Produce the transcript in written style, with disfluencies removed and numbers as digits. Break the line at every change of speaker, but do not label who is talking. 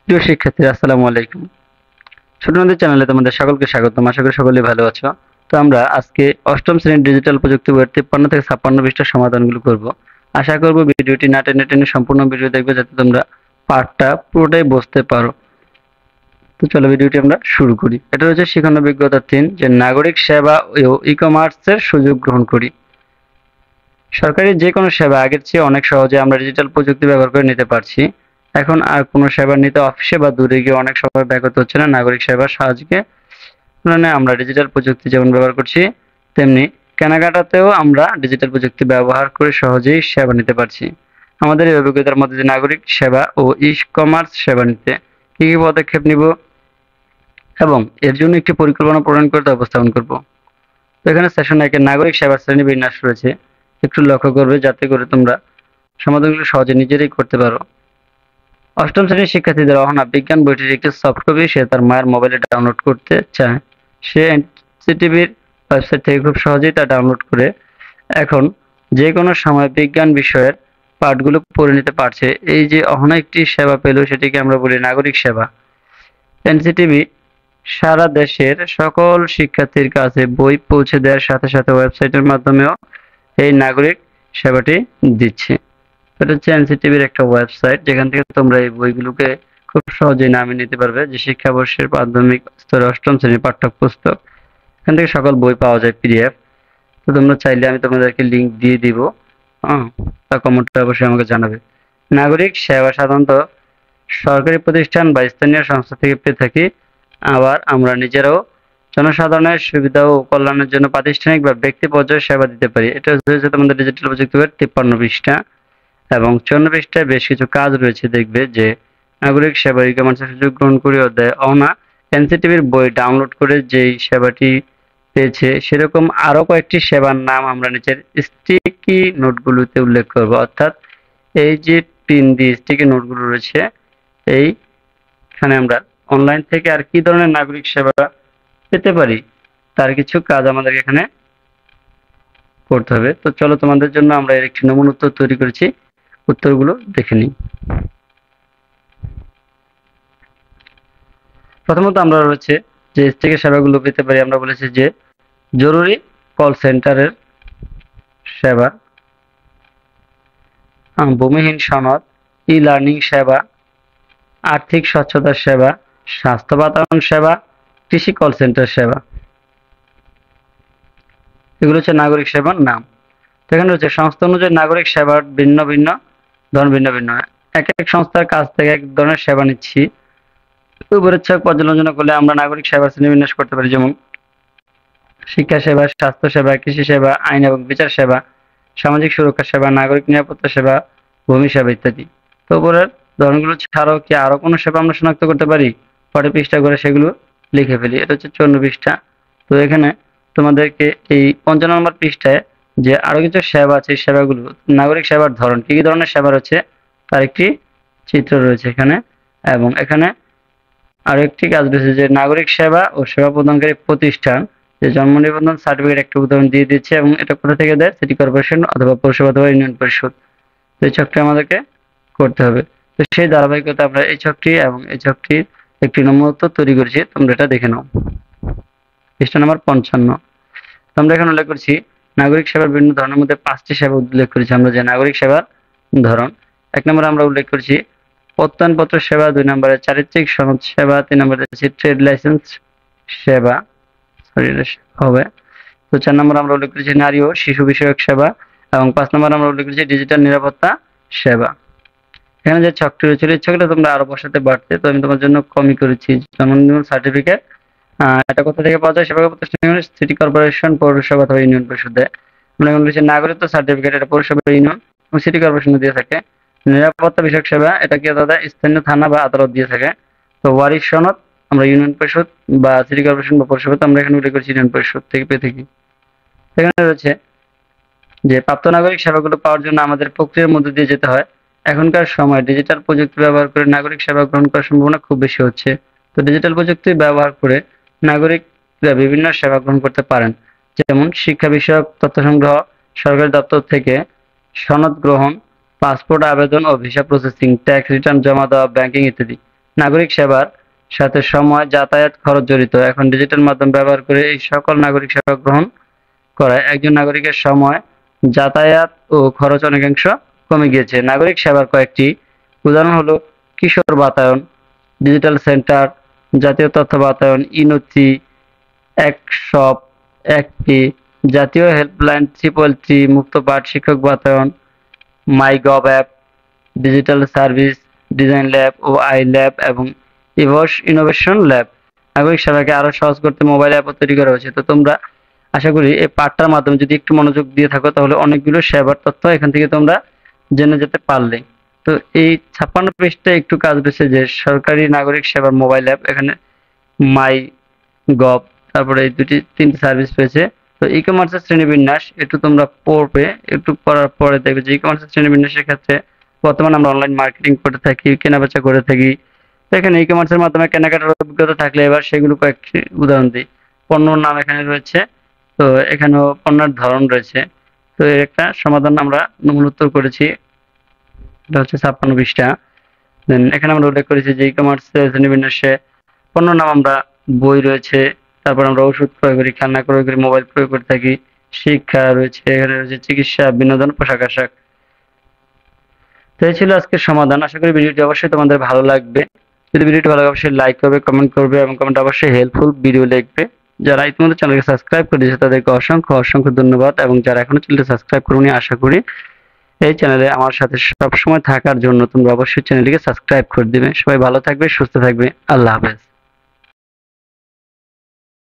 প্রিয় শিক্ষার্থীরা আসসালামু আলাইকুম। ছোটনদের চ্যানেলে তোমাদের সকলকে স্বাগতম। আশা করি সকলেই ভালো আছো। তো আমরা আজকে অষ্টম শ্রেণীর ডিজিটাল প্রযুক্তি বইয়ের 53 থেকে 56 পৃষ্ঠার সমাধানগুলো করব। আশা করব ভিডিওটি না টেনে টেনে সম্পূর্ণ ভিডিও দেখবে যাতে তোমরা পাঠটা পুরোটাই বুঝতে পারো। তো চলো ভিডিওটি আমরা শুরু করি। এটা হচ্ছে শিখন অভিজ্ঞতা 3 যে নাগরিক সেবা ও ই-কমার্সের সুযোগ গ্রহণ করি। সরকারি যে কোনো সেবা আগের চেয়ে অনেক সহজে আমরা ডিজিটাল প্রযুক্তি ব্যবহার করে নিতে পারছি। এখন আর কোনো সেবা নিতে অফিসে বা দূরে গিয়ে অনেক সময় ব্যয় করতে হচ্ছে না। নাগরিক সেবার সাহায্যে মানে আমরা ডিজিটাল প্রযুক্তি যেমন ব্যবহার করছি, তেমনি কেনাকাটাতেও আমরা ডিজিটাল প্রযুক্তি ব্যবহার করে সহজেই সেবা নিতে পারছি। আমাদের এই অভিজ্ঞতার মধ্যে দিয়ে নাগরিক সেবা ও ই-কমার্স সেবা নিতে কি কি পদক্ষেপ নিব এবং এর জন্য একটি পরিকল্পনা প্রণয়ন করতে উপস্থাপন করব। তো এখানে সেশন 1 এর নাগরিক সেবা শ্রেণী বিন্যাস রয়েছে। একটু লক্ষ্য করবে যাতে করে তোমরা সমাধানগুলো সহজে নিজেরাই করতে পারো। অষ্টম শ্রেণীর শিক্ষার্থীদের অহনা বিজ্ঞান বইটির একটি সফট কপি সে তার মায়ের মোবাইলে ডাউনলোড করতে চায়। সে এনসিটিভির ওয়েবসাইট থেকে খুব সহজেই তা ডাউনলোড করে এখন যে কোনো সময় বিজ্ঞান বিষয়ের পাঠগুলো পড়ে নিতে পারছে। এই যে অহনা একটি সেবা পেল সেটিকে আমরা বলি নাগরিক সেবা। এনসিটিভি সারা দেশের সকল শিক্ষার্থীর কাছে বই পৌঁছে দেওয়ার সাথে সাথে ওয়েবসাইটের মাধ্যমেও এই নাগরিক সেবাটি দিচ্ছে। এটা হচ্ছে এনসিটিভির একটা ওয়েবসাইট যেখান থেকে তোমরা এই বইগুলোকে খুব সহজেই নামিয়ে নিতে পারবে। যে শিক্ষাবর্ষের মাধ্যমিক স্তরে অষ্টম শ্রেণীর পাঠ্যপুস্তক, এখান থেকে সকল বই পাওয়া যায় পিডিএফ। তো তোমরা চাইলে আমি তোমাদেরকে লিংক দিয়ে দিব, তা কমেন্টে অবশ্যই আমাকে জানাবে। নাগরিক সেবা সাধারণত সরকারি প্রতিষ্ঠান বা স্থানীয় সংস্থা থেকে পেয়ে থাকি। আবার আমরা নিজেরাও জনসাধারণের সুবিধা ও কল্যাণের জন্য প্রাতিষ্ঠানিক বা ব্যক্তি পর্যায়ে সেবা দিতে পারি। এটা হচ্ছে তোমাদের ডিজিটাল প্রযুক্তি বইয়ের 53 পৃষ্ঠা এবং 54 পৃষ্ঠায় বেশ কিছু কাজ রয়েছে। দেখবে যে নাগরিক সেবা ই-কমার্সের সুযোগ গ্রহণ করে অধ্যায় অহনা এনসিটিভির বই ডাউনলোড করে যেই সেবাটি পেয়েছে সেরকম আরো কয়েকটি সেবার নাম আমরা নিচের স্টিকি নোটগুলোতে উল্লেখ করব। অর্থাৎ এই যে পিন দিয়ে স্টিকি নোটগুলো রয়েছে এইখানে আমরা অনলাইন থেকে আর কি ধরনের নাগরিক সেবা পেতে পারি তার কিছু কাজ আমাদেরকে এখানে করতে হবে। তো চলো তোমাদের জন্য আমরা এর একটি নমুনা উত্তর তৈরি করেছি, উত্তরগুলো দেখে নিই। প্রথমত আমরা রয়েছে যে থেকে সেবাগুলো পেতে পারি, আমরা বলেছি যে জরুরি কল সেন্টারের সেবা, ভূমিহীন সনদ, ই লার্নিং সেবা, আর্থিক স্বচ্ছতা সেবা, স্বাস্থ্য বাতায়ন সেবা, কৃষি কল সেন্টার সেবা। এগুলো হচ্ছে নাগরিক সেবার নাম। এখানে রয়েছে সংস্থা অনুযায়ী নাগরিক সেবার ভিন্ন ভিন্ন ধরন ভিন্ন ভিন্ন। এক এক সংস্থার কাছ থেকে এক ধরনের সেবা নিচ্ছি। উপরের ছক পর্যালোচনা করলে আমরা নাগরিক সেবা শ্রেণীবিন্যাস করতে পারি, যেমন শিক্ষা সেবা, স্বাস্থ্য সেবা, কৃষি সেবা, আইন এবং বিচার সেবা, সামাজিক সুরক্ষা সেবা, নাগরিক নিরাপত্তা সেবা, ভূমি সেবা ইত্যাদি। তো উপরের ধরনগুলো ছাড়াও কি আরো কোনো সেবা আমরা শনাক্ত করতে পারি? পরে পৃষ্ঠা করে সেগুলো লিখে ফেলি। এটা হচ্ছে 54 পৃষ্ঠা। তো এখানে তোমাদেরকে এই 55 নম্বর পৃষ্ঠায় যে আরো কিছু সেবা আছে, এই সেবাগুলো নাগরিক সেবার ধরন কি কি ধরনের সেবা রয়েছে তার একটি চিত্র রয়েছে এখানে। এবং এখানে আরো একটি কাজ রয়েছে যে নাগরিক সেবা ও সেবা প্রদানকারী প্রতিষ্ঠান যে জন্ম নিবন্ধন সার্টিফিকেট একটা উদাহরণ দিয়ে দিচ্ছে এবং এটা কোথা থেকে দেয়? সিটি কর্পোরেশন অথবা পৌরসভা অথবা ইউনিয়ন পরিষদ। তো এই ছকটি আমাদেরকে করতে হবে। তো সেই ধারাবাহিকতা আমরা এই ছকটি এবং এই ছকটির একটি নমুনা উত্তর তৈরি করেছি, তোমরা এটা দেখে নাও। পৃষ্ঠা নম্বর 55। আমরা এখানে উল্লেখ করছি নাগরিক সেবার বিভিন্ন ধরনের মধ্যে 5টি সেবা উল্লেখ করেছি আমরা। যে নাগরিক সেবার ধরন, 1 নম্বরে আমরা উল্লেখ করছি প্রত্যয়নপত্র সেবা, 2 নম্বরে চারিত্রিক সনদ সেবা, 3 নম্বরে ট্রেড লাইসেন্স সেবা হবে। তো 4 নম্বরে আমরা উল্লেখ করেছি নারী ও শিশু বিষয়ক সেবা এবং 5 নম্বরে আমরা উল্লেখ করেছি ডিজিটাল নিরাপত্তা সেবা। এখানে যে ছকটি রয়েছে এই ছকটা তোমরা আরো বসাতে পারতে, তো আমি তোমার জন্য কমই করেছি। জন্ম নিবন্ধন সার্টিফিকেট এটা কোথা থেকে পাওয়া যায়? সেবা প্রতিষ্ঠান সিটি কর্পোরেশন, পৌরসভা অথবা ইউনিয়ন পরিষদে। আমরা এখন বলছি নাগরিকত্ব সার্টিফিকেট, এটা পৌরসভা, ইউনিয়ন এবং সিটি কর্পোরেশন দিয়ে থাকে। নিরাপত্তা বিষয়ক সেবা এটা কি দাদা? স্থানীয় থানা বা আদালত দিয়ে থাকে। তো ওয়ারিশ সনদ আমরা ইউনিয়ন পরিষদ বা সিটি কর্পোরেশন বা পৌরসভা, আমরা এখানে উল্লেখ করছি ইউনিয়ন পরিষদ থেকে পেয়ে থাকি। এখানে রয়েছে যে প্রাপ্ত নাগরিক সেবাগুলো পাওয়ার জন্য আমাদের প্রক্রিয়ার মধ্যে দিয়ে যেতে হয়। এখনকার সময় ডিজিটাল প্রযুক্তি ব্যবহার করে নাগরিক সেবা গ্রহণ করার সম্ভাবনা খুব বেশি হচ্ছে। তো ডিজিটাল প্রযুক্তি ব্যবহার করে নাগরিকরা বিভিন্ন সেবা গ্রহণ করতে পারেন, যেমন শিক্ষা বিষয়ক তথ্য সংগ্রহ, সরকারি দপ্তর থেকে সনদ গ্রহণ, পাসপোর্ট আবেদন ও ভিসা প্রসেসিং, ট্যাক্স রিটার্ন জমা দেওয়া, ব্যাংকিং ইত্যাদি। নাগরিক সেবার সাথে সময়, যাতায়াত, খরচ জড়িত। এখন ডিজিটাল মাধ্যম ব্যবহার করে এই সকল নাগরিক সেবা গ্রহণ করায় একজন নাগরিকের সময়, যাতায়াত ও খরচ অনেকাংশ কমে গিয়েছে। নাগরিক সেবার কয়েকটি উদাহরণ হলো কিশোর বাতায়ন, ডিজিটাল সেন্টার, জাতীয় তথ্য বাতায়ন, ই-নথি, একশপ, একটি, জাতীয় হেল্পলাইন 333, মুক্ত পাঠ শিক্ষক বাতায়ন, MyGov app, digital service, design lab ও আই ল্যাব এবং ইভস ইনোভেশন ল্যাব। নাগরিক সেবাকে আরো সহজ করতে মোবাইল অ্যাপও তৈরি করা হয়েছে। তো তোমরা আশা করি এই পাঠটার মাধ্যমে যদি একটু মনোযোগ দিয়ে থাকো তাহলে অনেকগুলো সেবার তথ্য এখান থেকে তোমরা জেনে যেতে পারলে। তো এই 56 পৃষ্ঠায় একটু কাজ রয়েছে যে সরকারি নাগরিক সেবার মোবাইল অ্যাপ, এখানে মাই গভ, তারপরে এই তিনটি সার্ভিস পেয়েছে। তো ই কমার্সের শ্রেণীবিন্যাস একটু তোমরা পড়বে, একটু পড়ার পরে দেখবে যে ই কমার্সের শ্রেণীবিন্যাসের ক্ষেত্রে বর্তমানে আমরা অনলাইন মার্কেটিং করে থাকি, কেনাবেচা করে থাকি। তো এখানে ই কমার্সের মাধ্যমে কেনাকাটার অভিজ্ঞতা থাকলে এবার সেগুলো কয়েকটি উদাহরণ দিই। পণ্যর নাম এখানে রয়েছে, তো এখানেও পণ্যের ধরন রয়েছে। তো এর একটা সমাধান আমরা নমুনা উত্তর করেছি, এটা হচ্ছে 56 পৃষ্ঠা। দেন এখানে আমরা উল্লেখ করেছি যে ই কমার্স শ্রেণীবিন্যাসে পণ্য নাম আমরা বই রয়েছে, তারপর আমরা ওষুধ ক্রয় করি, খেলনা ক্রয় করি, মোবাইল ক্রয় করে থাকি, শিক্ষা রয়েছে, এখানে রয়েছে চিকিৎসা, বিনোদন, পোশাক আশাক। তো এই ছিল আজকের সমাধান। আশা করি ভিডিওটি অবশ্যই তোমাদের ভালো লাগবে। যদি ভিডিওটি ভালো লাগে অবশ্যই লাইক করবে, কমেন্ট করবে এবং কমেন্ট অবশ্যই হেল্পফুল ভিডিও লিখবে। যারা ইতিমধ্যে চ্যানেলকে সাবস্ক্রাইব করে দিয়েছে তাদেরকে অসংখ্য অসংখ্য ধন্যবাদ, এবং যারা এখনো চ্যানেলটি সাবস্ক্রাইব করোনি আশা করি এই চ্যানেলে আমার সাথে সবসময় থাকার জন্য তোমরা অবশ্যই চ্যানেলটিকে সাবস্ক্রাইব করে দিবে। সবাই ভালো থাকবে, সুস্থ থাকবে। আল্লাহ হাফেজ।